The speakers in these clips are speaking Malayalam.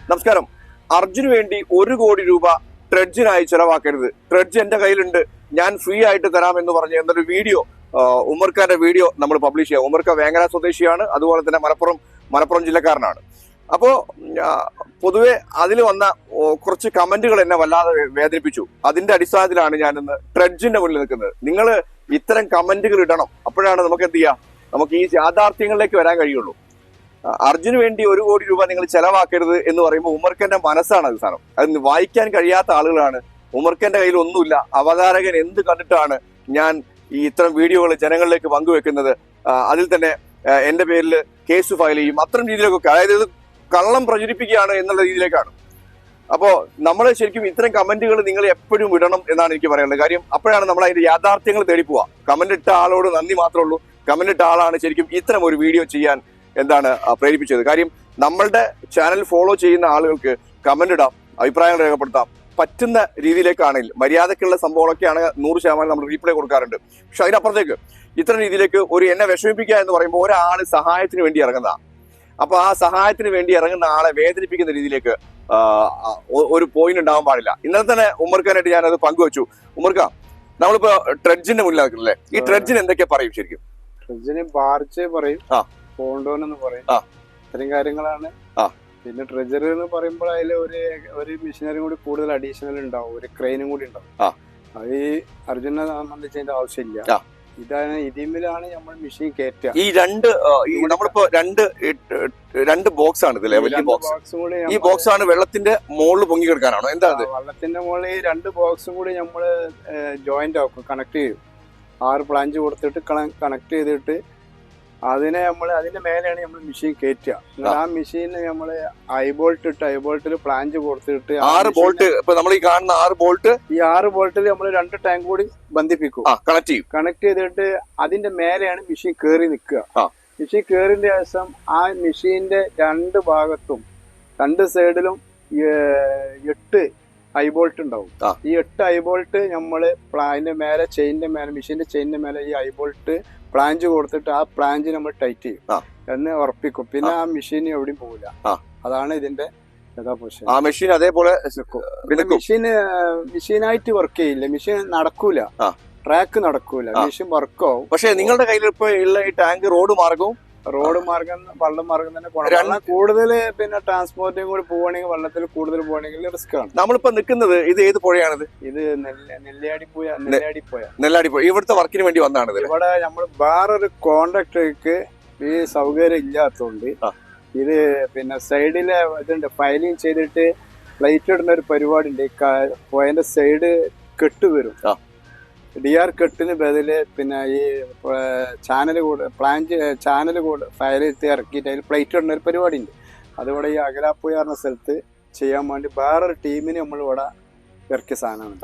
നമസ്കാരം. അർജുന് വേണ്ടി 1 കോടി രൂപ ട്രെഡ്ജിനായി ചെലവാക്കരുത്, ട്രെഡ്ജ് എന്റെ കയ്യിലുണ്ട്, ഞാൻ ഫ്രീ ആയിട്ട് തരാമെന്ന് പറഞ്ഞ് എന്നൊരു വീഡിയോ, ഉമർഖാന്റെ വീഡിയോ നമ്മൾ പബ്ലിഷ് ചെയ്യാം. ഉമർഖ വേങ്ങര സ്വദേശിയാണ്, അതുപോലെ തന്നെ മലപ്പുറം ജില്ലക്കാരനാണ്. അപ്പോ പൊതുവെ അതിൽ വന്ന കുറച്ച് കമന്റുകൾ എന്നെ വല്ലാതെ വേദനിപ്പിച്ചു. അതിന്റെ അടിസ്ഥാനത്തിലാണ് ഞാൻ ഇന്ന് ട്രെഡ്ജിന്റെ മുന്നിൽ നിൽക്കുന്നത്. നിങ്ങൾ ഇത്തരം കമന്റുകൾ ഇടണം, അപ്പോഴാണ് നമുക്ക് എന്ത് ചെയ്യാം, നമുക്ക് ഈ യാഥാർത്ഥ്യങ്ങളിലേക്ക് വരാൻ കഴിയുള്ളൂ. അർജുന് വേണ്ടി 1 കോടി രൂപ നിങ്ങൾ ചെലവാക്കരുത് എന്ന് പറയുമ്പോൾ ഉമർഖന്റെ മനസ്സാണ് അത് സാധനം. അത് വായിക്കാൻ കഴിയാത്ത ആളുകളാണ്. ഉമർഖന്റെ കയ്യിൽ ഒന്നുമില്ല. അവതാരകൻ എന്ത് കണ്ടിട്ടാണ് ഞാൻ ഈ ഇത്തരം വീഡിയോകൾ ജനങ്ങളിലേക്ക് പങ്കുവെക്കുന്നത്, അതിൽ തന്നെ എന്റെ പേരിൽ കേസ് ഫയൽ ചെയ്യും, അത്തരം രീതിയിലൊക്കെ, അതായത് ഇത് കള്ളം പ്രചരിപ്പിക്കുകയാണ് എന്നുള്ള രീതിയിലേക്കാണ്. അപ്പോ നമ്മൾ ശരിക്കും ഇത്തരം കമന്റുകൾ നിങ്ങൾ എപ്പോഴും ഇടണം എന്നാണ് എനിക്ക് പറയാനുള്ളത്. കാര്യം അപ്പോഴാണ് നമ്മൾ അതിന്റെ യാഥാർത്ഥ്യങ്ങൾ തേടി പോവുക. കമന്റ് ഇട്ട ആളോട് നന്ദി മാത്രമേ ഉള്ളൂ. കമന്റ് ഇട്ട ആളാണ് ശരിക്കും ഇത്തരം ഒരു വീഡിയോ ചെയ്യാൻ പ്രേരിപ്പിച്ചത്. കാര്യം നമ്മളുടെ ചാനൽ ഫോളോ ചെയ്യുന്ന ആളുകൾക്ക് കമന്റ് ഇടാം, അഭിപ്രായങ്ങൾ രേഖപ്പെടുത്താം, പറ്റുന്ന രീതിയിലേക്കാണെങ്കിൽ മര്യാദക്കുള്ള സംഭവങ്ങളൊക്കെയാണ് 100% നമ്മൾ റീപ്ലൈ കൊടുക്കാറുണ്ട്. പക്ഷെ അതിനപ്പുറത്തേക്ക് ഇത്തരം രീതിയിലേക്ക് എന്നെ വിഷമിപ്പിക്കുക എന്ന് പറയുമ്പോൾ ഒരാൾ സഹായത്തിന് വേണ്ടി ഇറങ്ങുന്നതാണ്. അപ്പൊ ആ സഹായത്തിന് വേണ്ടി ഇറങ്ങുന്ന ആളെ വേദനിപ്പിക്കുന്ന രീതിയിലേക്ക് ഒരു പോയിന്റ് ഉണ്ടാവാൻ പാടില്ല. ഇന്നലെ തന്നെ ഉമർഖാനായിട്ട് ഞാനത് പങ്കുവച്ചു. ഉമർഖ, നമ്മളിപ്പോ ട്രെഡ്ജിന്റെ മുന്നിൽ നിൽക്കുന്നില്ലേ, ഈ ട്രെഡ്ജിന് എന്തൊക്കെ പറയും ശരിക്കും? ട്രെഡ്ജിന് ബാർച്ച് പറയും, പോണ്ടോൻ എന്ന് പറയും, ഇത്തരം കാര്യങ്ങളാണ്. പിന്നെ ട്രെജറി എന്ന് പറയുമ്പോൾ അതിൽ ഒരു മെഷീനറി കൂടി കൂടുതൽ അഡീഷണൽ ഉണ്ടാവും, ഒരു ക്രെയിനും കൂടി ഉണ്ടാവും. അത് ഈ അർജുനെ സംബന്ധിച്ച് അതിന്റെ ആവശ്യമില്ല. ഇതാണ് ഇതിലാണ് നമ്മൾ മെഷീൻ കയറ്റുക. ഈ നമ്മളിപ്പോ രണ്ട് ബോക്സ് ആണ് ഇതിലെ വലിയ ബോക്സ്. ഈ ബോക്സ് ആണ് വെള്ളത്തിന്റെ മുകളിൽ പൊങ്ങി കിടക്കാനാണോ? എന്താ വെള്ളത്തിന്റെ മുകളിൽ ഈ 2 ബോക്സും കൂടി നമ്മള് ജോയിന്റ് ആക്കും, കണക്ട് ചെയ്യും. 6 പ്ലാഞ്ച് കൊടുത്തിട്ട് കണക്ട് ചെയ്തിട്ട് അതിന്റെ മേലെയാണ് നമ്മൾ മെഷീൻ കയറ്റുക. ആ മെഷീന് നമ്മള് ഐബോൾട്ടിൽ പ്ലാഞ്ച് കൊടുത്തിട്ട് 6 ബോൾട്ട്, ഇപ്പൊ നമ്മൾ ഈ കാണുന്ന 6 ബോൾട്ട്, ഈ 6 ബോൾട്ടിൽ നമ്മൾ 2 ടാങ്ക് കൂടി ബന്ധിപ്പിക്കും, കണക്ട് ചെയ്തിട്ട് അതിന്റെ മേലെയാണ് മെഷീൻ കയറി നിൽക്കുക. മെഷീൻ കയറിന്റെ ശേഷം ആ മെഷീന്റെ 2 ഭാഗത്തും 2 സൈഡിലും 8 ഐബോൾട്ട് ഉണ്ടാവും. ഈ 8 ഐബോൾട്ട് നമ്മള് അതിന്റെ മേലെ മെഷീന്റെ ചെയിന്റെ മേലെ ഈ ഐബോൾട്ട് പ്ലാഞ്ച് കൊടുത്തിട്ട് ആ പ്ലാഞ്ച് നമ്മൾ ടൈറ്റ് ചെയ്യും എന്ന് ഉറപ്പിക്കും. പിന്നെ ആ മെഷീൻ എവിടെയും പോകില്ല. അതാണ് ഇതിന്റെ യഥാപൊസിഷൻ. ആ മെഷീൻ അതേപോലെ മെഷീനായിട്ട് വർക്ക് ചെയ്യില്ല, മെഷീൻ നടക്കൂല, ട്രാക്ക് നടക്കൂല, മെഷീൻ വർക്കാവും. പക്ഷെ നിങ്ങളുടെ കയ്യിൽ ഇപ്പൊ ഉള്ള ഈ ടാങ്ക് റോഡ് മാർഗം വള്ളം മാർഗം തന്നെ പോകണം. കൂടുതൽ പിന്നെ ട്രാൻസ്പോർട്ടിങ് കൂടി പോവുകയാണെങ്കിൽ, വെള്ളത്തിൽ കൂടുതൽ പോവുകയാണെങ്കിൽ റിസ്ക് ആണ്. നമ്മളിപ്പോ നിൽക്കുന്നത് ഇത് ഏത് പുഴയാണിത്? ഇത് നെല്ലിയാടിപ്പുഴ. ഇവിടുത്തെ വർക്കിന് വേണ്ടി വന്നതാണ്. ഇവിടെ നമ്മൾ വേറൊരു കോൺട്രാക്ടർക്ക് ഈ സൗകര്യം ഇല്ലാത്തതുകൊണ്ട് ഇത് പിന്നെ സൈഡിലെ ഇതുണ്ട്, ഫയലിംഗ് ചെയ്തിട്ട് പ്ലേറ്റ് ഇടുന്ന ഒരു പരിപാടി ഉണ്ട്. പുഴന്റെ സൈഡ് കെട്ട് വരും, DR കെട്ടിന് ബദല് പിന്നെ ഈ ചാനൽ കൂടെ ഫയൽ ചെയ്ത് ഇറക്കിയിട്ട് അതിൽ പ്ലേറ്റ് ഇടുന്ന ഒരു പരിപാടി ഉണ്ട്. അതിവിടെ ഈ അകലാപ്പുഴ പറഞ്ഞ സ്ഥലത്ത് ചെയ്യാൻ വേണ്ടി വേറൊരു ടീമിന് നമ്മൾ ഇവിടെ ഇറക്കിയ സാധനമാണ്.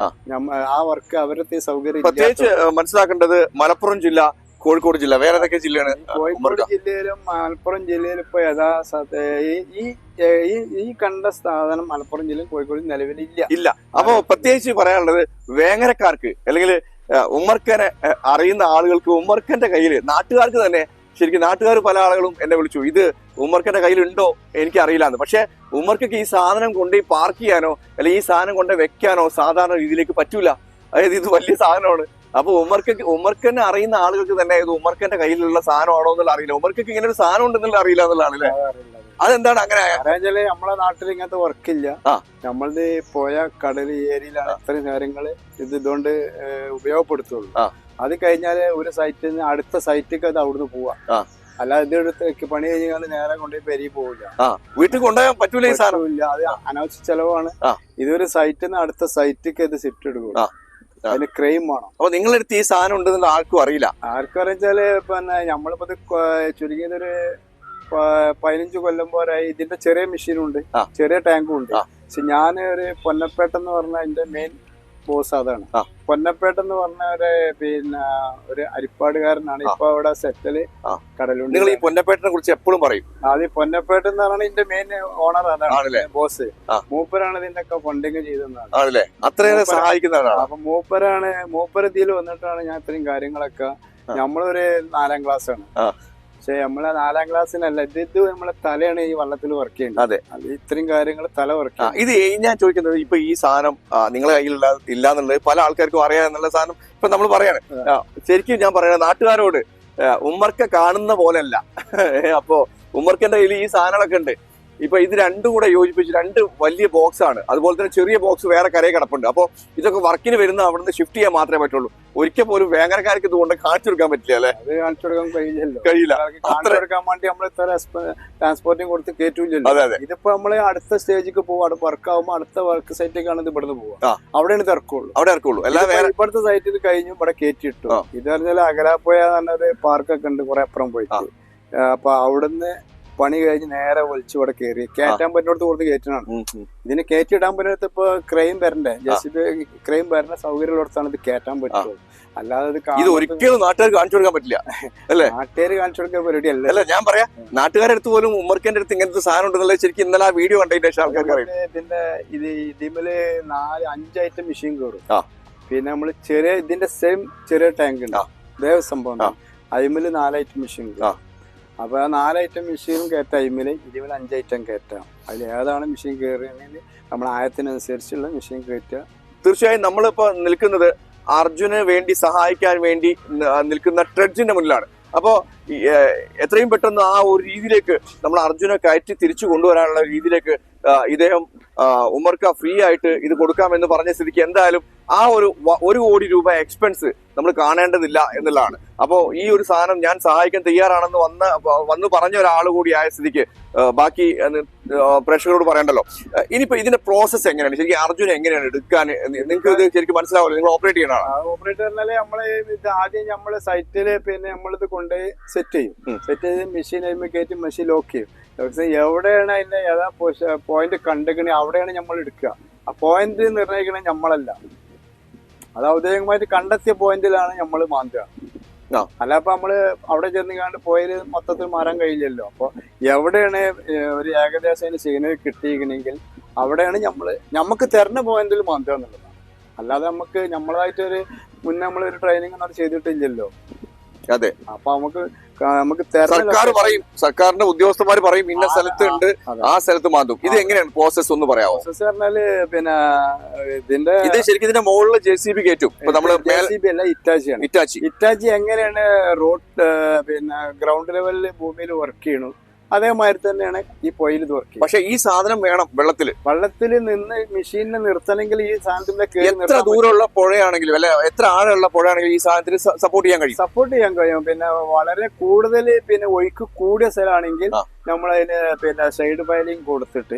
ആ വർക്ക് അവരുടെ സൗകര്യം. പ്രത്യേകിച്ച് മനസ്സിലാക്കേണ്ടത് മലപ്പുറം ജില്ല, കോഴിക്കോട് ജില്ല, വേറെ ഏതൊക്കെ ജില്ലയാണ്? കോഴിക്കോട് ജില്ലയിലും മലപ്പുറം ജില്ലയിലും ഇപ്പൊ ഈ കണ്ട സാധനം മലപ്പുറം ജില്ലയും കോഴിക്കോട് നിലവിലില്ല. അപ്പൊ പ്രത്യേകിച്ച് പറയാനുള്ളത് വേങ്ങരക്കാർക്ക്, അല്ലെങ്കിൽ ഉമർഖനെ അറിയുന്ന ആളുകൾക്ക്, ഉമർഖന്റെ കയ്യിൽ, നാട്ടുകാർക്ക് തന്നെ, ശരിക്കും നാട്ടുകാർ പല ആളുകളും എന്നെ വിളിച്ചു, ഇത് ഉമർഖന്റെ കയ്യിലുണ്ടോ എനിക്ക് അറിയില്ലാന്ന്. പക്ഷെ ഉമർഖക്ക് ഈ സാധനം കൊണ്ടുപോയി പാർക്ക് ചെയ്യാനോ അല്ലെങ്കിൽ ഈ സാധനം കൊണ്ട് വെക്കാനോ സാധാരണ രീതിയിലേക്ക് പറ്റൂല. അതായത് ഇത് വലിയ സാധനമാണ്. അപ്പൊ ഉമർഖനെ അറിയുന്ന ആളുകൾക്ക് തന്നെ ഇത് ഉമർഖന്റെ കയ്യിലുള്ള സാധനമാണോ എന്നുള്ള അറിയില്ല. ഉമർഖക്ക് ഇങ്ങനെ ഒരു സാധനം ഉണ്ടെന്നുള്ള അറിയില്ല എന്നുള്ളതാണല്ലേ? അതെന്താണ് അങ്ങനെ? നമ്മളെ നാട്ടിൽ ഇങ്ങനത്തെ വർക്കില്ല. നമ്മളത് പോയ കടൽ ഏരിയയിലാണ് ഇത്രയും കാര്യങ്ങള് ഇതുകൊണ്ട് ഉപയോഗപ്പെടുത്തുള്ളൂ. അത് കഴിഞ്ഞാല് ഒരു സൈറ്റിൽ നിന്ന് അടുത്ത സൈറ്റിലേക്ക് അത് അവിടുന്ന് പോവാ. അല്ലാതെ ഇതെടുത്ത് പണി കഴിഞ്ഞാൽ നേരെ കൊണ്ടുപോയി പെരി പോവില്ല, വീട്ടിൽ കൊണ്ടുപോകാൻ പറ്റൂല. ഈ സാധനമില്ല, അത് അനാവശ്യ ചെലവാണ്. ഇതൊരു സൈറ്റിൽ നിന്ന് അടുത്ത സൈറ്റിലേക്ക് ഇത് ഷിഫ്റ്റ് എടുക്കും. അതിന് ക്രെയിം വേണം. അപ്പൊ നിങ്ങളെടുത്ത് ഈ സാധനം ഉണ്ടെന്നുള്ള ആർക്കും അറിയില്ല. ആർക്കും അറിയിച്ചാല് പിന്നെ നമ്മളിപ്പോ ചുരുങ്ങിയതൊരു 15 കൊല്ലം പോരായി. ഇതിന്റെ ചെറിയ മെഷീനുണ്ട്, ചെറിയ ടാങ്കും ഉണ്ട്. പക്ഷെ ഞാൻ ഒരു പൊന്നപ്പേട്ട എന്ന് പറഞ്ഞ എന്റെ മെയിൻ ബോസ് അതാണ്. പൊന്നപ്പേട്ട എന്ന് പറഞ്ഞ പിന്നെ ഒരു അരിപ്പാടുകാരനാണ്. ഇപ്പൊ അവിടെ സെറ്റല് കടലുണ്ട്. നിങ്ങൾ ഈ പൊന്നപ്പേട്ടനെ കുറിച്ച് എപ്പോഴും പറയും. അത് പൊന്നപ്പേട്ട എന്ന് പറഞ്ഞാൽ എന്റെ മെയിൻ ഓണർ അതാണ്, ബോസ്. മൂപ്പരാണ് ഇതിന്റെ ഒക്കെ ഫണ്ടിങ് ചെയ്തതാണ്, അത്രയേറെ സഹായിക്കുന്നതാണ്. അപ്പൊ മൂപ്പര ഇതിൽ വന്നിട്ടാണ് ഞാൻ ഇത്രയും കാര്യങ്ങളൊക്കെ. നമ്മളൊരു 4ാം ക്ലാസ് ആണ്. പക്ഷെ നമ്മളെ 4ാം ക്ലാസ്സിനല്ല, ഇത് നമ്മളെ തലയാണ് ഈ വള്ളത്തിൽ വർക്ക് ചെയ്യുന്നത്. അതെ, അത് ഇത്രയും കാര്യങ്ങൾ തല വർക്ക് ചെയ്യും. ഇത് ഞാൻ ചോദിക്കുന്നത് ഇപ്പൊ ഈ സാധനം നിങ്ങളെ കയ്യിലുള്ള ഇല്ലാന്നുള്ളത് പല ആൾക്കാർക്കും അറിയാം എന്നുള്ള സാധനം ഇപ്പൊ നമ്മൾ പറയാണ്. ശരിക്കും ഞാൻ പറയുന്നത് നാട്ടുകാരോട് ഉമ്മർക്ക കാണുന്ന പോലെയല്ല. അപ്പോ ഉമ്മർക്കന്റെ കയ്യിൽ ഈ സാധനങ്ങളൊക്കെ ഉണ്ട്. ഇപ്പൊ ഇത് രണ്ടും കൂടെ യോജിപ്പിച്ച് 2 വലിയ ബോക്സ് ആണ്. അതുപോലെ തന്നെ ചെറിയ ബോക്സ് വേറെ കരയെ കിടപ്പുണ്ട്. അപ്പൊ ഇതൊക്കെ വർക്കിന് വരുന്ന അവിടുന്ന് ഷിഫ്റ്റ് ചെയ്യാൻ മാത്രമേ പറ്റുള്ളൂ. ഒരിക്കൽ പോലും വേങ്ങരക്കാർക്ക് ഇതുകൊണ്ട് കാണിച്ചു കൊടുക്കാൻ പറ്റില്ല അല്ലെ? അത് കാണിച്ചു കൊടുക്കാൻ കഴിയില്ല. കാണിച്ചു കൊടുക്കാൻ വേണ്ടി നമ്മൾ ട്രാൻസ്പോർട്ടിങ് കൊടുത്ത് കയറ്റൂല്ലോ. ഇതിപ്പോ നമ്മള് അടുത്ത സ്റ്റേജിക്ക് പോകും. വർക്ക് ആകുമ്പോൾ അടുത്ത വർക്ക് സൈറ്റിലേക്കാണ് ഇത് ഇവിടുന്ന് പോവുക. അവിടെയാണ് തിരക്കുള്ളൂ. അവിടെ ഇറക്കുള്ളൂ. ഇവിടുത്തെ സൈറ്റിൽ കഴിഞ്ഞു ഇവിടെ കയറ്റിയിട്ടു. ഇത് പറഞ്ഞാൽ അകലാപ്പുഴ എന്നൊരു പാർക്കൊക്കെ ഉണ്ട് കുറെ അപ്പുറം പോയിട്ട്. അപ്പൊ അവിടുന്ന് പണി കഴിഞ്ഞ് നേരെ വലിച്ചു ഇവിടെ കയറി കയറ്റാൻ പറ്റുന്നിടത്ത് കൊടുത്ത് കയറ്റണം. ഇതിന് കയറ്റിയിടാൻ പറ്റുന്നിടത്ത് ഇപ്പൊ ക്രെയിൻ വരണ്ടേ, ജെസിബി ക്രെയിൻ വരേണ്ട സൗകര്യമുള്ളിടത്താണ് ഇത് കയറ്റാൻ പറ്റുള്ളൂ. അല്ലാതെ ഇത് ഒരിക്കലും നാട്ടുകാർ കാണിച്ചു കൊടുക്കാൻ പറ്റില്ല അല്ലേ? നാട്ടുകാർ കാണിച്ചു കൊടുക്കാൻ പരിപാടി അല്ല. ഞാൻ പറയാം, നാട്ടുകാരുടെ അടുത്ത് പോലും ഉമ്മർക്കന്റെ അടുത്ത് ഇങ്ങനത്തെ സാധനം ഉണ്ടെന്നുള്ള ശരിക്കും ഇന്നലെ ആ വീഡിയോ കണ്ടതിന്റെ ശേഷം ആൾക്കാർക്ക് അറിയാം. ഇതിമേല് 4-5 ഐറ്റം മെഷീൻ കയറും. പിന്നെ നമ്മള് ചെറിയ ഇതിന്റെ സെയിം ചെറിയ ടാങ്ക് ഉണ്ട്, ഇതേ സംഭവം. അതിമേല് 4 ഐറ്റം മെഷീൻ കയറും. അപ്പൊ ആ 4 ഐറ്റം മെഷീനും കയറ്റാം. അതിമേല് 5 ഐറ്റം കയറ്റാം. അതിൽ ഏതാണ് മെഷീൻ കയറുകയാണെങ്കിൽ നമ്മൾ ആയത്തിനനുസരിച്ചുള്ള മെഷീൻ കയറ്റുക. തീർച്ചയായും നമ്മളിപ്പോ നിൽക്കുന്നത് അർജുന് വേണ്ടി സഹായിക്കാൻ വേണ്ടി നിൽക്കുന്ന ട്രെഡ്ജിന്റെ മുന്നിലാണ്. അപ്പോ എത്രയും പെട്ടെന്ന് ആ ഒരു രീതിയിലേക്ക് നമ്മൾ അർജുനെ കയറ്റി തിരിച്ചു കൊണ്ടുവരാനുള്ള രീതിയിലേക്ക് ഇദ്ദേഹം ഉമർക്ക ഫ്രീ ആയിട്ട് ഇത് കൊടുക്കാമെന്ന് പറഞ്ഞ സ്ഥിതിക്ക് എന്തായാലും ആ ഒരു 1 കോടി രൂപ എക്സ്പെൻസ് നമ്മൾ കാണേണ്ടതില്ല എന്നുള്ളതാണ്. അപ്പോ ഈ ഒരു സാധനം ഞാൻ സഹായിക്കാൻ തയ്യാറാണെന്ന് വന്ന് പറഞ്ഞ ഒരാൾ കൂടി ആയ സ്ഥിതിക്ക് ബാക്കി പ്രേക്ഷകരോട് പറയണ്ടല്ലോ. ഇനിയിപ്പോ ഇതിന്റെ പ്രോസസ് എങ്ങനെയാണ് ശരിക്കും? അർജുൻ എങ്ങനെയാണ് എടുക്കാൻ നിങ്ങൾക്ക് ഇത് ശരിക്കും മനസ്സിലാവില്ല? നിങ്ങൾ ഓപ്പറേറ്റ് ചെയ്യണം. ഓപ്പറേറ്റ് പറഞ്ഞാല് നമ്മള് ഇത് ആദ്യം നമ്മള് സൈറ്റില് പിന്നെ നമ്മളിത് കൊണ്ടുപോയി സെറ്റ് ചെയ്യും. സെറ്റ് ചെയ്ത് മെഷീൻ കയറ്റി മെഷീൻ ലോക്ക് ചെയ്യും. എവിടെയാണ് അതിന്റെ ഏതാ പോയിന്റ് കണ്ടെക്കണേ അവിടെയാണ് നമ്മൾ എടുക്കുക. ആ പോയിന്റ് നിർണ്ണയിക്കണേ നമ്മളല്ല, അത് ഔദ്യോഗികമായിട്ട് കണ്ടെത്തിയ പോയിന്റിലാണ് നമ്മൾ മാന്തുക. അല്ല അപ്പൊ നമ്മള് അവിടെ ചെന്നുകാണ്ട് പോയത് മൊത്തത്തിൽ മാറാൻ കഴിയില്ലല്ലോ. അപ്പൊ എവിടെയാണ് ഒരു ഏകദേശം അതിന് സിഗ്നൽ കിട്ടിയിരിക്കണമെങ്കിൽ അവിടെയാണ് നമുക്ക് തരുന്ന പോയിന്റിൽ മാന്തുക എന്നുള്ളതാണ്. അല്ലാതെ നമ്മളായിട്ടൊരു മുന്നേ നമ്മളൊരു ട്രെയിനിങ് ഒന്നും ചെയ്തിട്ടില്ലല്ലോ. അതെ. അപ്പൊ നമുക്ക് സർക്കാർ പറയും, സർക്കാരിന്റെ ഉദ്യോഗസ്ഥന്മാർ പറയും ഇന്ന സ്ഥലത്ത് ഉണ്ട്, ആ സ്ഥലത്ത് മാന്തും. ഇത് എങ്ങനെയാണ് പ്രോസസ് ഒന്ന് പറയാമോ? പ്രോസസ് പറഞ്ഞാല് പിന്നെ ഇത് ശരിക്കും ഇതിന്റെ മുകളിൽ JCB കയറ്റും. ഇപ്പൊ നമ്മള് JCB അല്ല, ഇറ്റാച്ചി എങ്ങനെയാണ് റോഡ് പിന്നെ ഗ്രൗണ്ട് ലെവലിൽ ഭൂമിയിൽ വർക്ക് ചെയ്യണു അതേമാതിരി തന്നെയാണ് ഈ പൊയിൽ ഇത് വർക്ക്. പക്ഷെ ഈ സാധനം വേണം വെള്ളത്തിൽ നിന്ന് മെഷീനിനെ നിർത്തണമെങ്കിൽ ഈ സാധനത്തിന്റെ എത്ര ദൂരമുള്ള പുഴയാണെങ്കിലും അല്ലെ എത്ര ആഴമുള്ള പുഴയാണെങ്കിലും ഈ സാധനത്തിന് സപ്പോർട്ട് ചെയ്യാൻ കഴിയും. പിന്നെ വളരെ കൂടുതൽ പിന്നെ ഒഴുക്ക് കൂടിയ സ്ഥലമാണെങ്കിൽ നമ്മളതിന് പിന്നെ സൈഡ് പൈലിംഗ് കൊടുത്തിട്ട്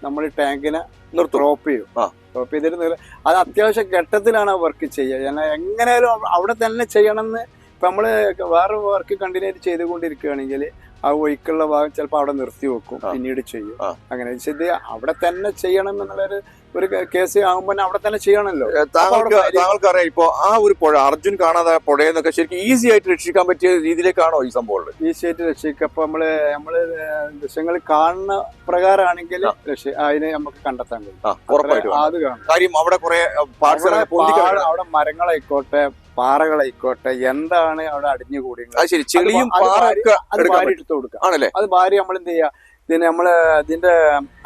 നമ്മൾ ടാങ്കിനെ ഡ്രോപ്പ് ചെയ്യും. ഡ്രോപ്പ് ചെയ്തിട്ട് അത് അത്യാവശ്യ ഘട്ടത്തിലാണ് വർക്ക് ചെയ്യുക. എങ്ങനെയാലും അവിടെ തന്നെ ചെയ്യണമെന്ന് ഇപ്പൊ നമ്മള് വേറെ വർക്ക് കണ്ടിന്യൂ ചെയ്തുകൊണ്ടിരിക്കുകയാണെങ്കിൽ ആ ഒഴുക്കുള്ള ഭാഗം ചിലപ്പോൾ അവിടെ നിർത്തി വെക്കും, പിന്നീട് ചെയ്യും. അങ്ങനെ ഇത് അവിടെ തന്നെ ചെയ്യണം എന്നുള്ളൊരു കേസ് ആകുമ്പോൾ അവിടെ തന്നെ ചെയ്യണമല്ലോ. താങ്കൾക്കറിയാം ഇപ്പൊ ആ ഒരു പുഴ അർജുൻ കാണാതെ പുഴയെന്നൊക്കെ ശരിക്കും ഈസി ആയിട്ട് രക്ഷിക്കാൻ പറ്റിയ രീതിയിലേക്കാണോ ഈ സംഭവം? ഈസി ആയിട്ട് രക്ഷിക്കുക. അപ്പൊ നമ്മള് ദൃശ്യങ്ങൾ കാണുന്ന പ്രകാരമാണെങ്കിൽ അതിനെ നമുക്ക് കണ്ടെത്താൻ കഴിയും. അത് കാര്യം അവിടെ കുറെ അവിടെ മരങ്ങളായിക്കോട്ടെ പാറകളായിക്കോട്ടെ എന്താണ് അവിടെ അടിഞ്ഞുകൂടി ചെളിയും എടുത്തു കൊടുക്കുക ആണല്ലേ. അത് ഭാര്യ നമ്മൾ എന്ത് ചെയ്യുക, ഇതിന് ഇതിന്റെ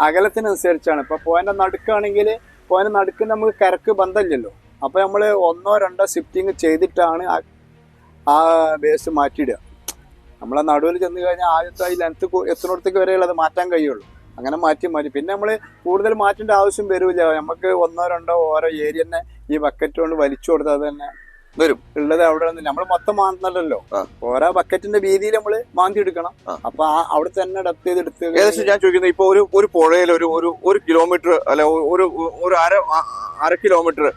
അകലത്തിനനുസരിച്ചാണ്. ഇപ്പൊ പോയിന്റ് നടുക്കാണെങ്കിൽ പോയിന്റ് നടുക്ക് നമുക്ക് കരക്ക് ബന്ധമില്ലല്ലോ. അപ്പൊ നമ്മള് 1-2 ഷിഫ്റ്റിങ് ചെയ്തിട്ടാണ് ആ വേസ്റ്റ് മാറ്റിയിടുക. നമ്മളെ നടുവിൽ ചെന്ന് കഴിഞ്ഞാൽ ആദ്യത്തെ ഈ ലെങ്ത്ത് എത്തുന്നിടത്തേക്ക് വരെയുള്ള അത് മാറ്റാൻ കഴിയുള്ളൂ. അങ്ങനെ മാറ്റി പിന്നെ നമ്മള് കൂടുതൽ മാറ്റേണ്ട ആവശ്യം വരില്ല. നമുക്ക് 1-2 ഓരോ ഏരിയ തന്നെ ഈ ബക്കറ്റ് കൊണ്ട് വലിച്ചു കൊടുത്താൽ തന്നെ വരും. ഉള്ളത് അവിടെ നമ്മൾ മൊത്തം മാന്തല്ലോ, ഓരോ ബക്കറ്റിന്റെ വീതിയിൽ നമ്മള് മാന്തി എടുക്കണം. അപ്പൊ അവിടെ തന്നെ ഡെപ്ത് ചെയ്തെടുത്ത് ഏകദേശം ഞാൻ ചോദിക്കുന്നത് ഇപ്പൊ ഒരു പുഴയിൽ ഒരു കിലോമീറ്റർ അല്ല ഒരു അര കിലോമീറ്റർ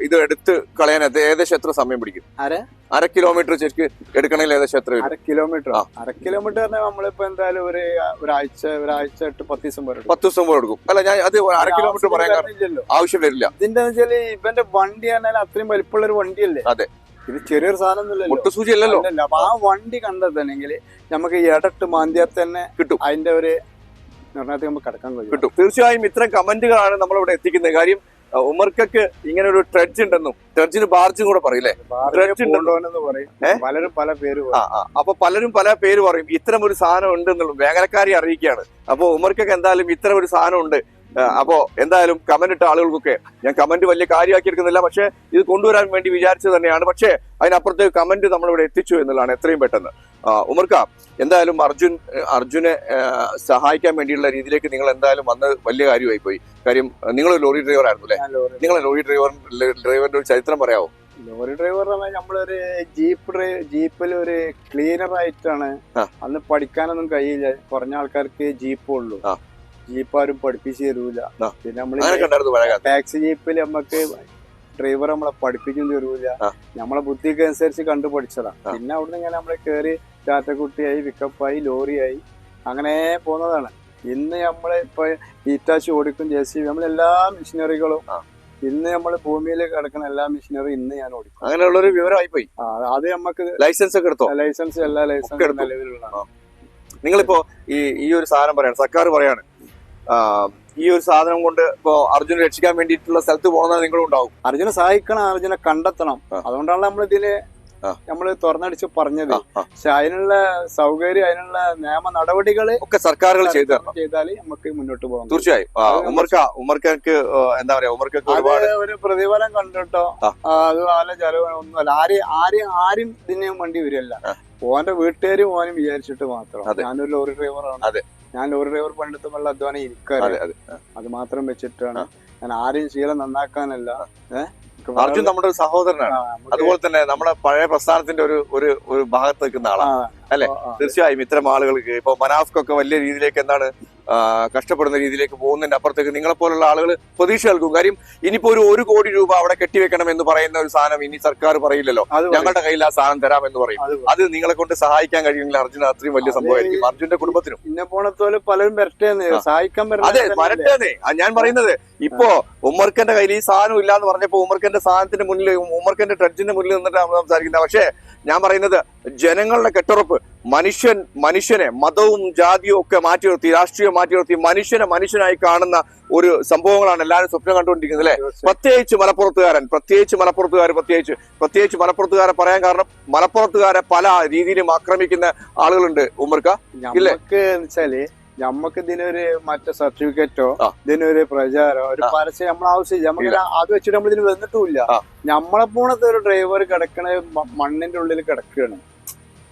ഇത് എടുത്ത് കളയാൻ ഏകദേശം എത്ര സമയം പിടിക്കും? അര കിലോമീറ്റർ ശരിക്ക് എടുക്കണമെങ്കിൽ ഏകദേശം എത്ര? അര കിലോമീറ്റർ പറഞ്ഞാൽ നമ്മളിപ്പോ എന്തായാലും ഒരാഴ്ച 8-10 ദിവസം വരെ 10 ദിവസം പോലെ എടുക്കും. അല്ല ഞാൻ അത് അര കിലോമീറ്റർ പറയാൻ ആവശ്യം വരില്ല. ഇതിന്റെ വെച്ചാല് ഇവന്റെ വണ്ടി പറഞ്ഞാൽ അത്രയും വലിപ്പമുള്ള ഒരു വണ്ടിയല്ലേ. അതെ, ഇത് ചെറിയൊരു സാധനം മുട്ടുസൂചി അല്ലല്ലോ. അപ്പൊ ആ വണ്ടി കണ്ടെത്തണമെങ്കിൽ നമുക്ക് ഇടട്ട് മാന്തിയാൽ തന്നെ കിട്ടും. അതിന്റെ ഒരു നിർണയത്തിൽ നമുക്ക് കടക്കാൻ കഴിയും. തീർച്ചയായും ഇത്തരം കമന്റുകളാണ് നമ്മളിവിടെ എത്തിക്കുന്നത്. കാര്യം ഉമർക്കക്ക് ഇങ്ങനെ ഒരു ട്രെഡ്ജ് ഉണ്ടെന്നും ട്രെഡ്ജിന് ബാർജും കൂടെ പറയില്ലേ? ട്രെഡ്ജ് പൂണ്ടോനെന്ന് പറയും, പലരും പല പേര് പറയും. അപ്പൊ പലരും പല പേര് പറയും. ഇത്തരം ഒരു സാധനം ഉണ്ട് എന്നുള്ളത് വേങ്ങരക്കാരെ അറിയിക്കുകയാണ്. അപ്പൊ ഉമർക്കൊക്കെ എന്തായാലും ഇത്തരം ഒരു സാധനം ഉണ്ട്. അപ്പോ എന്തായാലും കമന്റ് ഇട്ട ആളുകൾക്കൊക്കെ ഞാൻ കമന്റ് വലിയ കാര്യമാക്കി എടുക്കുന്നില്ല, പക്ഷെ ഇത് കൊണ്ടുവരാൻ വേണ്ടി വിചാരിച്ചത് തന്നെയാണ്. പക്ഷേ അതിനപ്പുറത്തേക്ക് കമന്റ് നമ്മളിവിടെ എത്തിച്ചു എന്നുള്ളതാണ് എത്രയും പെട്ടെന്ന്. ഉമർക്ക, എന്തായാലും അർജുനെ സഹായിക്കാൻ വേണ്ടിയുള്ള രീതിയിലേക്ക് നിങ്ങൾ എന്തായാലും വന്ന് വലിയ കാര്യമായി പോയി. കാര്യം നിങ്ങൾ ലോറി ഡ്രൈവർ ആയിരുന്നു അല്ലേ? നിങ്ങളെ ലോറി ഡ്രൈവറിന്റെ ഒരു ചരിത്രം പറയാമോ? ലോറി ഡ്രൈവർ പറഞ്ഞാൽ നമ്മളൊരു ജീപ്പിൽ ഒരു ക്ലീനർ ആയിട്ടാണ്. അന്ന് പഠിക്കാനൊന്നും കഴിയില്ല, കുറഞ്ഞ ആൾക്കാർക്ക് ജീപ്പേ ഉള്ളൂ. ജീപ്പ് ആരും പഠിപ്പിച്ചു തരൂല. പിന്നെ നമ്മള് ടാക്സി ജീപ്പിൽ നമ്മക്ക് ഡ്രൈവർ നമ്മളെ പഠിപ്പിക്കും തരൂല. നമ്മളെ ബുദ്ധിക്ക് അനുസരിച്ച് കണ്ടു പഠിച്ചതാ. പിന്നെ അവിടുന്ന് ഇങ്ങനെ നമ്മളെ കയറി ടാറ്റക്കുട്ടിയായി, പിക്കപ്പായി, ലോറിയായി, അങ്ങനെ പോകുന്നതാണ്. ഇന്ന് നമ്മളെ ഇപ്പൊ ഈറ്റാച്ചി ഓടിക്കും, JCB, നമ്മളെല്ലാ മെഷീനറികളും ഇന്ന് നമ്മള് ഭൂമിയിൽ കിടക്കുന്ന എല്ലാ മെഷീനറിയും ഇന്ന് ഞാൻ ഓടിക്കും. അങ്ങനെയുള്ള ഒരു വിവരമായി പോയി. അത് നമുക്ക് ലൈസൻസ് ഒക്കെ എടുത്തോ? ലൈസൻസ്, എല്ലാ ലൈസൻസ് നിലവിലുള്ള. നിങ്ങളിപ്പോ ഈ ഒരു സാധനം പറയാണ്, സർക്കാർ പറയാണ് ഈ ഒരു സാധനം കൊണ്ട് ഇപ്പോ അർജുനെ രക്ഷിക്കാൻ വേണ്ടിയിട്ടുള്ള സ്ഥലത്ത് പോകണമെന്ന് നിങ്ങളും ഉണ്ടാവും. അർജുനെ സഹായിക്കണം, അർജുനെ കണ്ടെത്തണം. അതുകൊണ്ടാണ് നമ്മളിതില് നമ്മള് തുറന്നടിച്ച് പറഞ്ഞത്. പക്ഷെ അതിനുള്ള സൗകര്യം, അതിനുള്ള നിയമ നടപടികള് ഒക്കെ സർക്കാരുകൾ ചെയ്താല് നമുക്ക് മുന്നോട്ട് പോകാം. തീർച്ചയായും ഉമർക്ക് എന്താ പറയാ, ഉമർക്ക് ഒരു പ്രതിഫലം കണ്ടിട്ടോ അത് നല്ല ചെലവൊന്നുമല്ല. ആരും ഇതിന് വേണ്ടി വരില്ല. ഓന്റെ വീട്ടുകാരും ഓനും വിചാരിച്ചിട്ട് മാത്രം. ഞാനൊരു ലോറി ഡ്രൈവറാണ്. ഞാൻ ലോറി ഡ്രൈവർ പണ്ടെടുത്തുള്ള അധ്വാനം എനിക്കറിയാം. അത് മാത്രം വെച്ചിട്ടാണ്. ഞാൻ ആരെയും ശീലം നന്നാക്കാനല്ല. അർജുൻ നമ്മുടെ ഒരു സഹോദരനാണ്. അതുപോലെ തന്നെ നമ്മുടെ പഴയ പ്രസ്ഥാനത്തിന്റെ ഒരു ഭാഗത്ത് നിൽക്കുന്ന ആളാണ് അല്ലെ? തീർച്ചയായും ഇത്തരം ആളുകൾക്ക് ഇപ്പൊ മനാഫ്കൊക്കെ വലിയ രീതിയിലേക്ക് എന്താണ് കഷ്ടപ്പെടുന്ന രീതിയിലേക്ക് പോകുന്നതിന്റെ അപ്പുറത്തേക്ക് നിങ്ങളെ പോലുള്ള ആളുകൾ പ്രതീക്ഷ നൽകും. കാര്യം ഇനിയിപ്പോ ഒരു 1 കോടി രൂപ അവിടെ കെട്ടിവെക്കണം എന്ന് പറയുന്ന ഒരു സാധനം ഇനി സർക്കാർ പറയില്ലല്ലോ, ഞങ്ങളുടെ കയ്യിൽ ആ സാധനം തരാമെന്ന് പറയും. അത് നിങ്ങളെ കൊണ്ട് സഹായിക്കാൻ കഴിയുമെങ്കിൽ അർജുന അത്രയും വലിയ സംഭവമായിരിക്കും അർജുന്റെ കുടുംബത്തിനും. പിന്നെ പോണത്തോലെ പലരും സഹായിക്കാൻ. അതെ, വരട്ടേന്നേ ഞാൻ പറയുന്നത്. ഇപ്പോ ഉമർക്കന്റെ കയ്യിൽ ഈ സാധനം ഇല്ലാന്ന് പറഞ്ഞപ്പോ ഉമർക്കന്റെ സാധനത്തിന്റെ മുന്നിൽ, ഉമർക്കന്റെ ട്രഡ്ജിന്റെ മുന്നിൽ നിന്നിട്ടാണ് സംസാരിക്കുന്നത്. പക്ഷേ ഞാൻ പറയുന്നത് ജനങ്ങളുടെ കെട്ടുറപ്പ്, മനുഷ്യനെ മതവും ജാതിയും ഒക്കെ മാറ്റി നിർത്തി, രാഷ്ട്രീയം മാറ്റി നിർത്തി മനുഷ്യനായി കാണുന്ന ഒരു സംഭവങ്ങളാണ് എല്ലാവരും സ്വപ്നം കണ്ടുകൊണ്ടിരിക്കുന്നത് അല്ലെ? പ്രത്യേകിച്ച് മലപ്പുറത്തുകാരെ പറയാൻ കാരണം മലപ്പുറത്തുകാരെ പല രീതിയിലും ആക്രമിക്കുന്ന ആളുകളുണ്ട് ഉമർക്ക ഇല്ലേ? വെച്ചാല് നമ്മക്ക് ഇതിനൊരു മറ്റേ സർട്ടിഫിക്കറ്റോ ഇതിനൊരു പ്രചാരോ ഒരു പരസ്യം നമ്മൾ ആവശ്യമില്ല. നമുക്ക് അത് വെച്ചിട്ട് നമ്മൾ ഇതിന് വന്നിട്ടുമില്ല. നമ്മളെ പോണത്തെ ഒരു ഡ്രൈവർ കിടക്കണ മണ്ണിന്റെ ഉള്ളിൽ കിടക്കുകയാണ്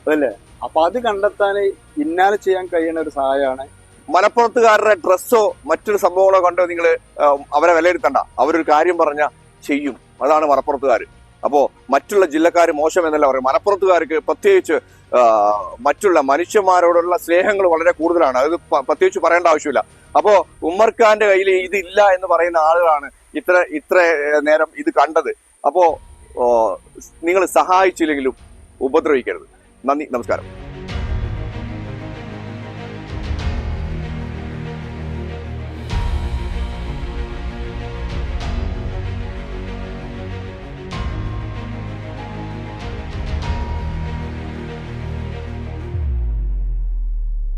അതല്ലേ? അപ്പൊ അത് കണ്ടെത്താൻ ഇന്നാലെ ചെയ്യാൻ കഴിയുന്ന ഒരു സഹായമാണ്. മലപ്പുറത്തുകാരുടെ ഡ്രസ്സോ മറ്റൊരു സംഭവങ്ങളോ കണ്ടോ നിങ്ങൾ അവരെ വിലയിരുത്തണ്ട. അവരൊരു കാര്യം പറഞ്ഞ ചെയ്യും. അതാണ് മലപ്പുറത്തുകാർ. അപ്പോ മറ്റുള്ള ജില്ലക്കാർ മോശം എന്നല്ല പറയും. മലപ്പുറത്തുകാർക്ക് പ്രത്യേകിച്ച് മറ്റുള്ള മനുഷ്യന്മാരോടുള്ള സ്നേഹങ്ങൾ വളരെ കൂടുതലാണ്. അത് പ്രത്യേകിച്ച് പറയേണ്ട ആവശ്യമില്ല. അപ്പോ ഉമ്മർഖാന്റെ കയ്യിൽ ഇതില്ല എന്ന് പറയുന്ന ആളുകളാണ് ഇത്ര നേരം ഇത് കണ്ടത്. അപ്പോ നിങ്ങൾ സഹായിച്ചില്ലെങ്കിലും ഉപദ്രവിക്കരുത്. നന്ദി, നമസ്കാരം.